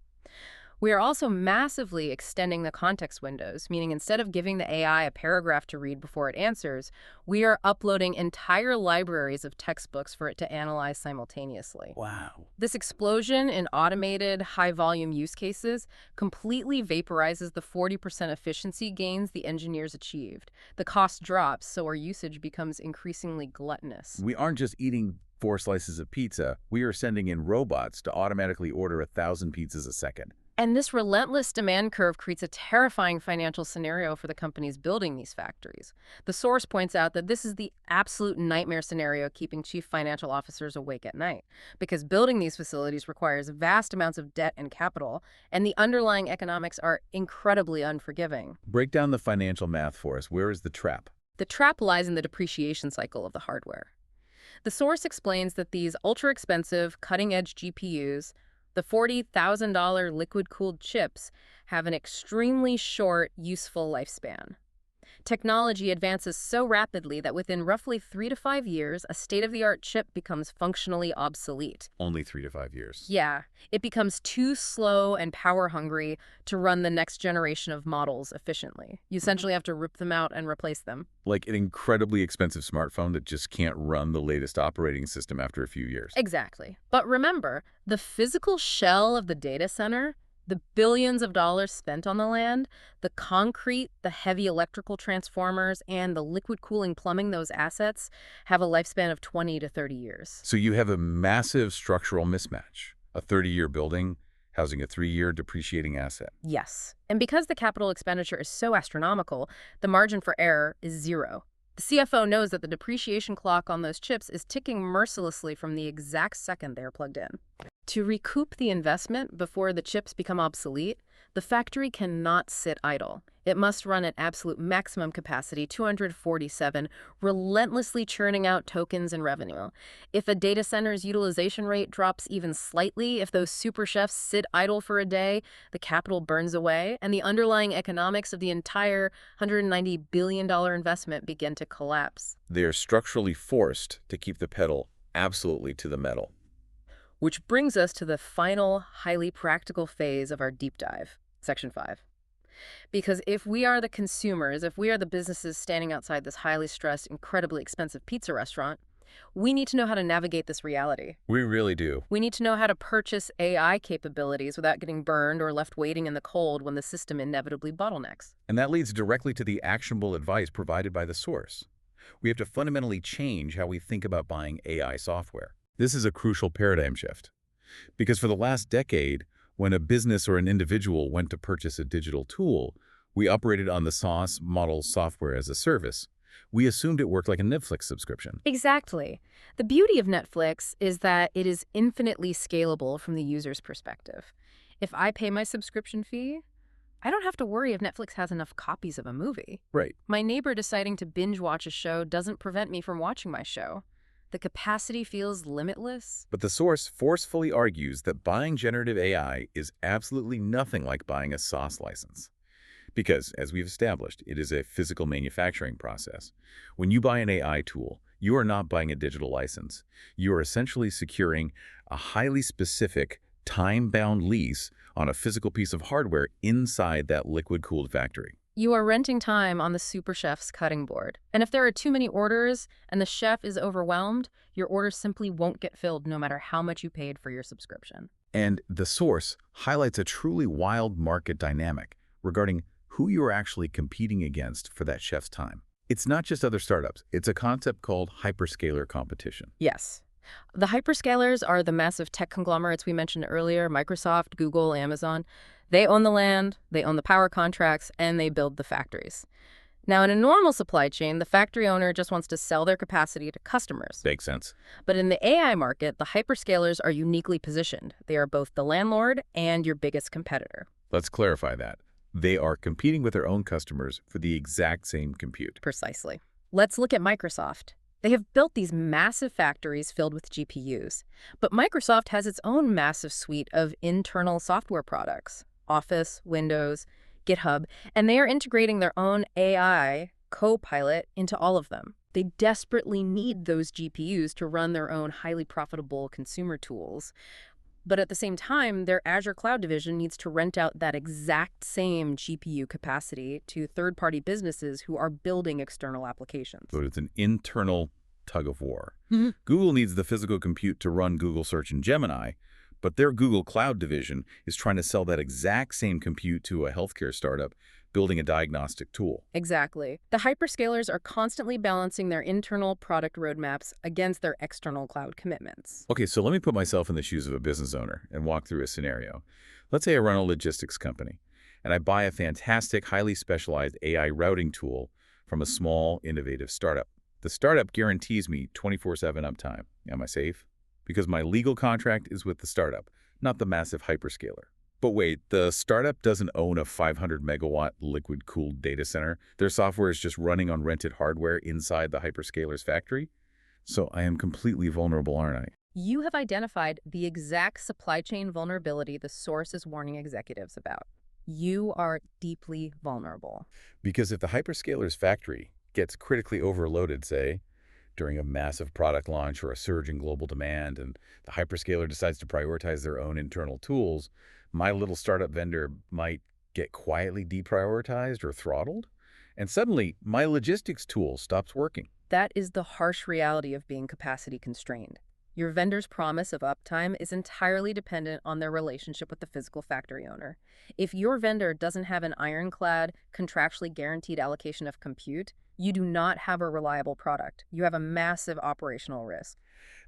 We are also massively extending the context windows, meaning instead of giving the AI a paragraph to read before it answers, we are uploading entire libraries of textbooks for it to analyze simultaneously. Wow. This explosion in automated, high-volume use cases completely vaporizes the 40% efficiency gains the engineers achieved. The cost drops, so our usage becomes increasingly gluttonous. We aren't just eating 4 slices of pizza. We are sending in robots to automatically order 1,000 pizzas a second. And this relentless demand curve creates a terrifying financial scenario for the companies building these factories. The source points out that this is the absolute nightmare scenario keeping chief financial officers awake at night, because building these facilities requires vast amounts of debt and capital, and the underlying economics are incredibly unforgiving. Break down the financial math for us. Where is the trap? The trap lies in the depreciation cycle of the hardware. The source explains that these ultra-expensive, cutting-edge GPUs, the $40,000 liquid-cooled chips, have an extremely short, useful lifespan. Technology advances so rapidly that within roughly 3 to 5 years, a state-of-the-art chip becomes functionally obsolete. Only 3 to 5 years. Yeah, it becomes too slow and power-hungry to run the next generation of models efficiently. You essentially have to rip them out and replace them. Like an incredibly expensive smartphone that just can't run the latest operating system after a few years. Exactly. But remember, the physical shell of the data center, the billions of dollars spent on the land, the concrete, the heavy electrical transformers, and the liquid cooling plumbing those assets have a lifespan of 20 to 30 years. So you have a massive structural mismatch. A 30-year building housing a 3-year depreciating asset. Yes. And because the capital expenditure is so astronomical, the margin for error is zero. The CFO knows that the depreciation clock on those chips is ticking mercilessly from the exact second they are plugged in. To recoup the investment before the chips become obsolete, the factory cannot sit idle. It must run at absolute maximum capacity, 247, relentlessly churning out tokens and revenue. If a data center's utilization rate drops even slightly, if those super chefs sit idle for a day, the capital burns away, and the underlying economics of the entire $190 billion investment begin to collapse. They are structurally forced to keep the pedal absolutely to the metal. Which brings us to the final, highly practical phase of our deep dive, Section 5. Because if we are the consumers, if we are the businesses standing outside this highly stressed, incredibly expensive pizza restaurant, we need to know how to navigate this reality. We really do. We need to know how to purchase AI capabilities without getting burned or left waiting in the cold when the system inevitably bottlenecks. And that leads directly to the actionable advice provided by the source. We have to fundamentally change how we think about buying AI software. This is a crucial paradigm shift. Because for the last decade, when a business or an individual went to purchase a digital tool, we operated on the SaaS model, software as a service. We assumed it worked like a Netflix subscription. Exactly. The beauty of Netflix is that it is infinitely scalable from the user's perspective. If I pay my subscription fee, I don't have to worry if Netflix has enough copies of a movie. Right. My neighbor deciding to binge watch a show doesn't prevent me from watching my show. The capacity feels limitless. But the source forcefully argues that buying generative AI is absolutely nothing like buying a SaaS license. Because, as we've established, it is a physical manufacturing process. When you buy an AI tool, you are not buying a digital license. You are essentially securing a highly specific, time-bound lease on a physical piece of hardware inside that liquid-cooled factory. You are renting time on the super chef's cutting board. And if there are too many orders and the chef is overwhelmed, your order simply won't get filled no matter how much you paid for your subscription. And the source highlights a truly wild market dynamic regarding who you are actually competing against for that chef's time. It's not just other startups. It's a concept called hyperscaler competition. Yes. The hyperscalers are the massive tech conglomerates we mentioned earlier, Microsoft, Google, Amazon. They own the land, they own the power contracts, and they build the factories. Now, in a normal supply chain, the factory owner just wants to sell their capacity to customers. Makes sense. But in the AI market, the hyperscalers are uniquely positioned. They are both the landlord and your biggest competitor. Let's clarify that. They are competing with their own customers for the exact same compute. Precisely. Let's look at Microsoft. They have built these massive factories filled with GPUs. But Microsoft has its own massive suite of internal software products, Office, Windows, GitHub, and they are integrating their own AI Copilot into all of them. They desperately need those GPUs to run their own highly profitable consumer tools. But at the same time, their Azure Cloud division needs to rent out that exact same GPU capacity to third-party businesses who are building external applications. So it's an internal tug of war. Mhm. Google needs the physical compute to run Google Search and Gemini, but their Google Cloud division is trying to sell that exact same compute to a healthcare startup building a diagnostic tool. Exactly. The hyperscalers are constantly balancing their internal product roadmaps against their external cloud commitments. Okay, so let me put myself in the shoes of a business owner and walk through a scenario. Let's say I run a logistics company, and I buy a fantastic, highly specialized AI routing tool from a small, innovative startup. The startup guarantees me 24/7 uptime. Am I safe? Because my legal contract is with the startup, not the massive hyperscaler. But wait, the startup doesn't own a 500-megawatt liquid-cooled data center. Their software is just running on rented hardware inside the hyperscaler's factory. So I am completely vulnerable, aren't I? You have identified the exact supply chain vulnerability the source is warning executives about. You are deeply vulnerable. Because if the hyperscaler's factory gets critically overloaded, say, during a massive product launch or a surge in global demand, and the hyperscaler decides to prioritize their own internal tools, my little startup vendor might get quietly deprioritized or throttled, and suddenly my logistics tool stops working. That is the harsh reality of being capacity constrained. Your vendor's promise of uptime is entirely dependent on their relationship with the physical factory owner. If your vendor doesn't have an ironclad, contractually guaranteed allocation of compute, you do not have a reliable product. You have a massive operational risk.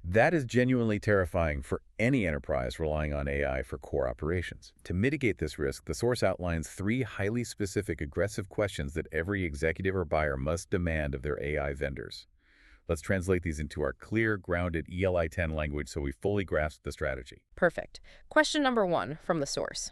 That is genuinely terrifying for any enterprise relying on AI for core operations. To mitigate this risk, the source outlines 3 highly specific, aggressive questions that every executive or buyer must demand of their AI vendors. Let's translate these into our clear, grounded ELI-10 language so we fully grasp the strategy. Perfect. Question number 1 from the source.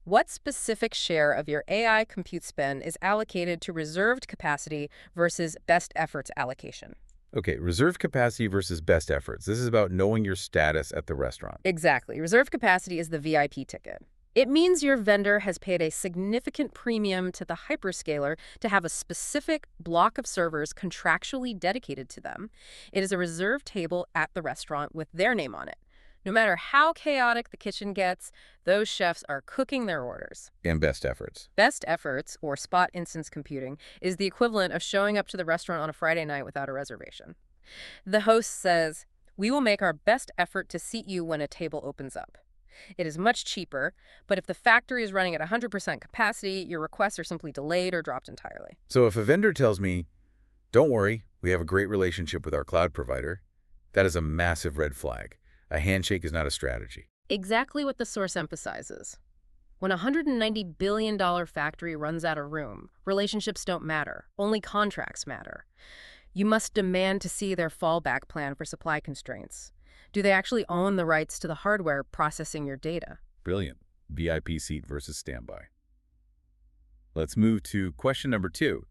What specific share of your AI compute spend is allocated to reserved capacity versus best efforts allocation? Okay, reserve capacity versus best efforts. This is about knowing your status at the restaurant. Exactly. Reserved capacity is the VIP ticket. It means your vendor has paid a significant premium to the hyperscaler to have a specific block of servers contractually dedicated to them. It is a reserved table at the restaurant with their name on it. No matter how chaotic the kitchen gets, those chefs are cooking their orders. And best efforts. Best efforts, or spot instance computing, is the equivalent of showing up to the restaurant on a Friday night without a reservation. The host says, "We will make our best effort to seat you when a table opens up." It is much cheaper, but if the factory is running at 100% capacity, your requests are simply delayed or dropped entirely. So if a vendor tells me, don't worry, we have a great relationship with our cloud provider, that is a massive red flag. A handshake is not a strategy. Exactly what the source emphasizes. When a $190 billion factory runs out of room, relationships don't matter. Only contracts matter. You must demand to see their fallback plan for supply constraints. Do they actually own the rights to the hardware processing your data? Brilliant. VIP seat versus standby. Let's move to question number 2.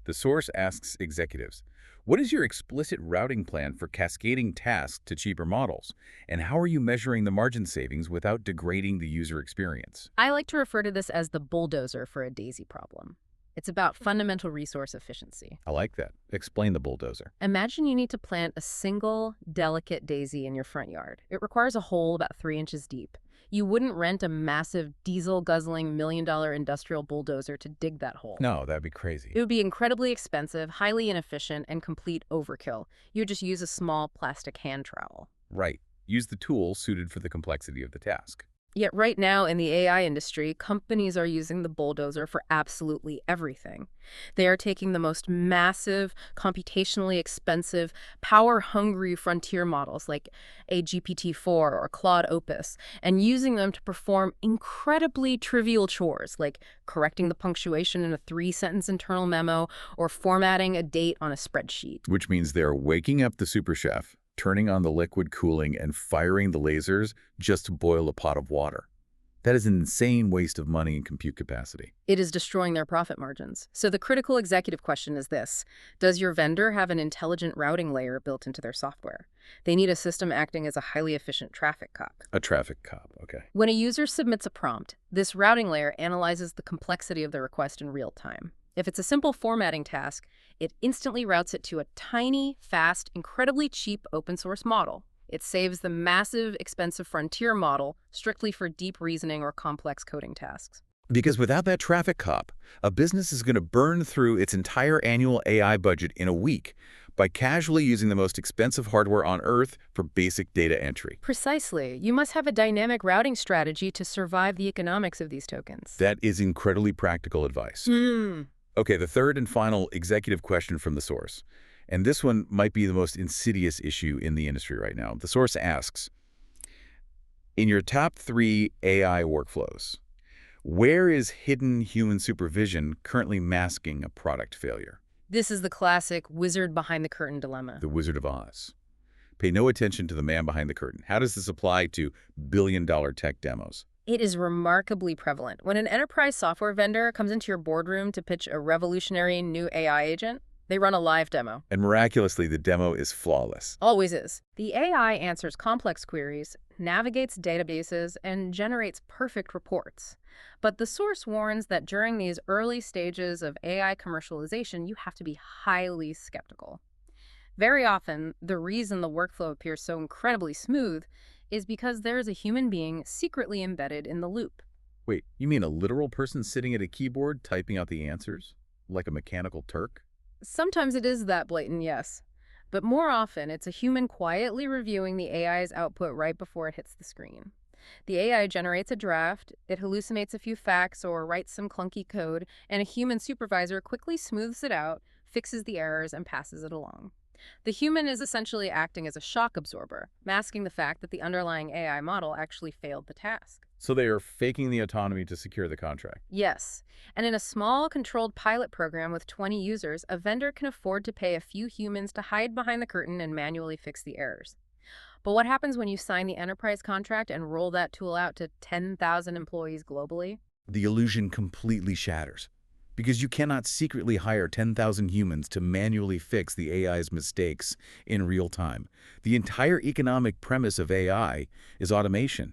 The source asks executives, what is your explicit routing plan for cascading tasks to cheaper models? And how are you measuring the margin savings without degrading the user experience? I like to refer to this as the bulldozer for a daisy problem. It's about fundamental resource efficiency. I like that. Explain the bulldozer. Imagine you need to plant a single, delicate daisy in your front yard. It requires a hole about 3 inches deep. You wouldn't rent a massive, diesel-guzzling, $1 million industrial bulldozer to dig that hole. No, that'd be crazy. It would be incredibly expensive, highly inefficient, and complete overkill. You would just use a small plastic hand trowel. Right. Use the tool suited for the complexity of the task. Yet right now in the AI industry, companies are using the bulldozer for absolutely everything. They are taking the most massive, computationally expensive, power-hungry frontier models like a GPT-4 or Claude Opus and using them to perform incredibly trivial chores like correcting the punctuation in a three-sentence internal memo or formatting a date on a spreadsheet. Which means they're waking up the super chef, turning on the liquid cooling, and firing the lasers just to boil a pot of water. That is an insane waste of money and compute capacity. It is destroying their profit margins. So the critical executive question is this: does your vendor have an intelligent routing layer built into their software? They need a system acting as a highly efficient traffic cop. A traffic cop, okay. When a user submits a prompt, this routing layer analyzes the complexity of the request in real time. If it's a simple formatting task, it instantly routes it to a tiny, fast, incredibly cheap open source model. It saves the massive, expensive frontier model strictly for deep reasoning or complex coding tasks. Because without that traffic cop, a business is going to burn through its entire annual AI budget in a week by casually using the most expensive hardware on Earth for basic data entry. Precisely. You must have a dynamic routing strategy to survive the economics of these tokens. That is incredibly practical advice. Okay, the third and final executive question from the source. And this one might be the most insidious issue in the industry right now. The source asks, in your top 3 AI workflows, where is hidden human supervision currently masking a product failure? This is the classic wizard behind the curtain dilemma. The Wizard of Oz. Pay no attention to the man behind the curtain. How does this apply to billion-dollar tech demos? It is remarkably prevalent. When an enterprise software vendor comes into your boardroom to pitch a revolutionary new AI agent, they run a live demo. And miraculously, the demo is flawless. Always is. The AI answers complex queries, navigates databases, and generates perfect reports. But the source warns that during these early stages of AI commercialization, you have to be highly skeptical. Very often, the reason the workflow appears so incredibly smooth is because there is a human being secretly embedded in the loop. Wait, you mean a literal person sitting at a keyboard typing out the answers? Like a mechanical Turk? Sometimes it is that blatant, yes. But more often, it's a human quietly reviewing the AI's output right before it hits the screen. The AI generates a draft, it hallucinates a few facts or writes some clunky code, and a human supervisor quickly smooths it out, fixes the errors, and passes it along. The human is essentially acting as a shock absorber, masking the fact that the underlying AI model actually failed the task. So they are faking the autonomy to secure the contract. Yes, and in a small, controlled pilot program with 20 users, a vendor can afford to pay a few humans to hide behind the curtain and manually fix the errors. But what happens when you sign the enterprise contract and roll that tool out to 10,000 employees globally? The illusion completely shatters. Because you cannot secretly hire 10,000 humans to manually fix the AI's mistakes in real time. The entire economic premise of AI is automation.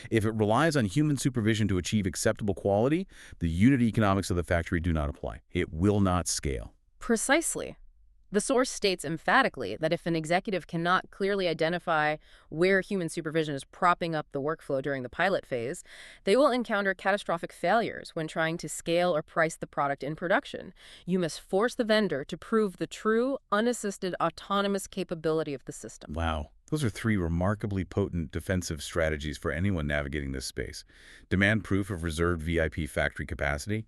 If it relies on human supervision to achieve acceptable quality, the unit economics of the factory do not apply. It will not scale. Precisely. The source states emphatically that if an executive cannot clearly identify where human supervision is propping up the workflow during the pilot phase, they will encounter catastrophic failures when trying to scale or price the product in production. You must force the vendor to prove the true, unassisted, autonomous capability of the system. Wow. Those are 3 remarkably potent defensive strategies for anyone navigating this space. Demand proof of reserved VIP factory capacity,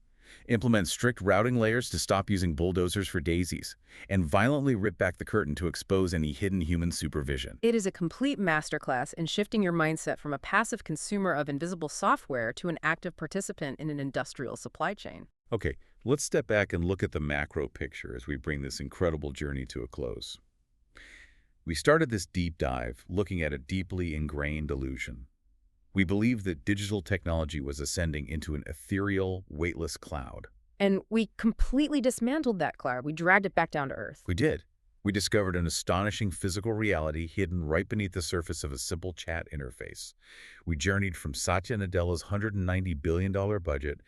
implement strict routing layers to stop using bulldozers for daisies, and violently rip back the curtain to expose any hidden human supervision. It is a complete masterclass in shifting your mindset from a passive consumer of invisible software to an active participant in an industrial supply chain. Okay, let's step back and look at the macro picture as we bring this incredible journey to a close. We started this deep dive looking at a deeply ingrained illusion. We believed that digital technology was ascending into an ethereal, weightless cloud. And we completely dismantled that cloud. We dragged it back down to Earth. We did. We discovered an astonishing physical reality hidden right beneath the surface of a simple chat interface. We journeyed from Satya Nadella's $190 billion budget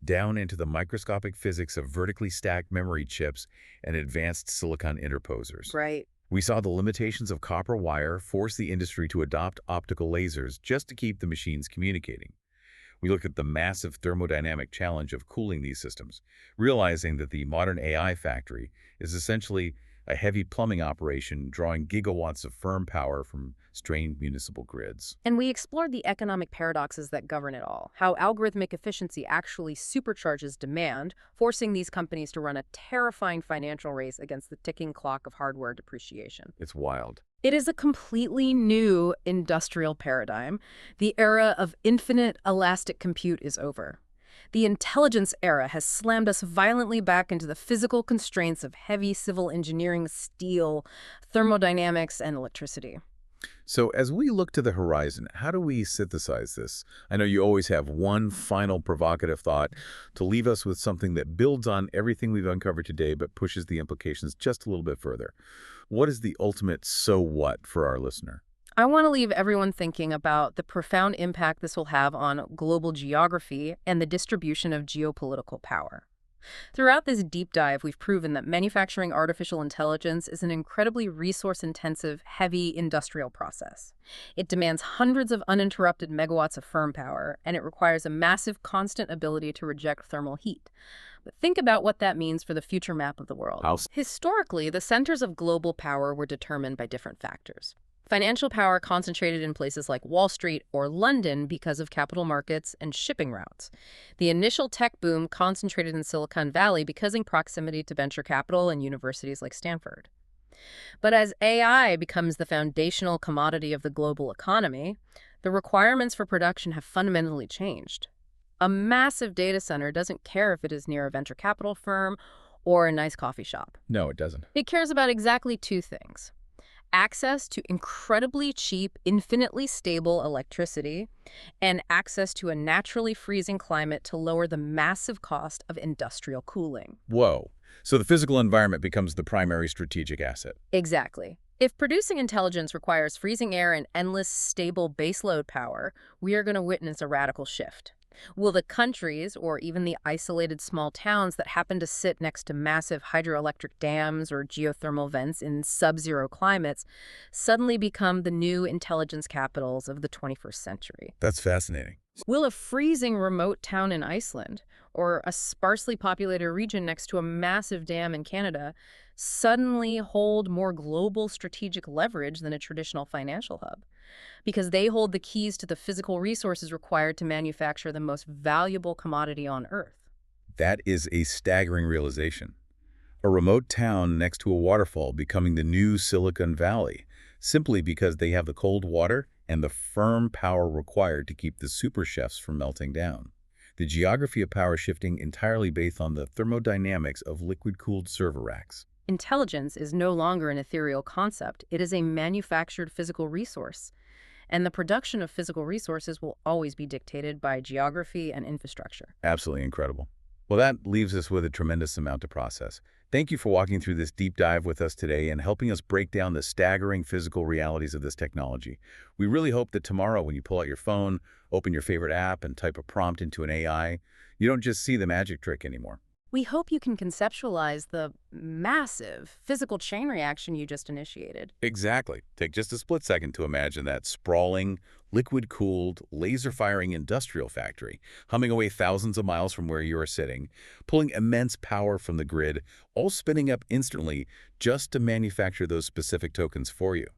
down into the microscopic physics of vertically stacked memory chips and advanced silicon interposers. Right. We saw the limitations of copper wire force the industry to adopt optical lasers just to keep the machines communicating. We looked at the massive thermodynamic challenge of cooling these systems, realizing that the modern AI factory is essentially a heavy plumbing operation drawing gigawatts of firm power from strained municipal grids. And we explored the economic paradoxes that govern it all, how algorithmic efficiency actually supercharges demand, forcing these companies to run a terrifying financial race against the ticking clock of hardware depreciation. It's wild. It is a completely new industrial paradigm. The era of infinite elastic compute is over. The intelligence era has slammed us violently back into the physical constraints of heavy civil engineering, steel, thermodynamics, and electricity. So as we look to the horizon, how do we synthesize this? I know you always have one final provocative thought to leave us with something that builds on everything we've uncovered today but pushes the implications just a little bit further. What is the ultimate so what for our listener? I want to leave everyone thinking about the profound impact this will have on global geography and the distribution of geopolitical power. Throughout this deep dive, we've proven that manufacturing artificial intelligence is an incredibly resource-intensive, heavy industrial process. It demands hundreds of uninterrupted megawatts of firm power, and it requires a massive, constant ability to reject thermal heat. But think about what that means for the future map of the world. Historically, the centers of global power were determined by different factors. Financial power concentrated in places like Wall Street or London because of capital markets and shipping routes. The initial tech boom concentrated in Silicon Valley because of proximity to venture capital and universities like Stanford. But as AI becomes the foundational commodity of the global economy, the requirements for production have fundamentally changed. A massive data center doesn't care if it is near a venture capital firm or a nice coffee shop. No, it doesn't. It cares about exactly two things: access to incredibly cheap, infinitely stable electricity, and access to a naturally freezing climate to lower the massive cost of industrial cooling. Whoa. So the physical environment becomes the primary strategic asset. Exactly. If producing intelligence requires freezing air and endless, stable baseload power, we are going to witness a radical shift. Will the countries, or even the isolated small towns that happen to sit next to massive hydroelectric dams or geothermal vents in sub-zero climates, suddenly become the new intelligence capitals of the 21st century? That's fascinating. Will a freezing remote town in Iceland, or a sparsely populated region next to a massive dam in Canada, suddenly hold more global strategic leverage than a traditional financial hub? Because they hold the keys to the physical resources required to manufacture the most valuable commodity on Earth. That is a staggering realization. A remote town next to a waterfall becoming the new Silicon Valley, simply because they have the cold water and the firm power required to keep the super chefs from melting down. The geography of power shifting entirely based on the thermodynamics of liquid-cooled server racks. Intelligence is no longer an ethereal concept. It is a manufactured physical resource. And the production of physical resources will always be dictated by geography and infrastructure. Absolutely incredible. Well, that leaves us with a tremendous amount to process. Thank you for walking through this deep dive with us today and helping us break down the staggering physical realities of this technology. We really hope that tomorrow when you pull out your phone, open your favorite app, and type a prompt into an AI, you don't just see the magic trick anymore. We hope you can conceptualize the massive physical chain reaction you just initiated. Exactly. Take just a split second to imagine that sprawling, liquid-cooled, laser-firing industrial factory humming away thousands of miles from where you are sitting, pulling immense power from the grid, all spinning up instantly just to manufacture those specific tokens for you.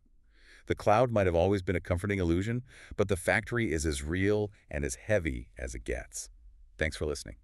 The cloud might have always been a comforting illusion, but the factory is as real and as heavy as it gets. Thanks for listening.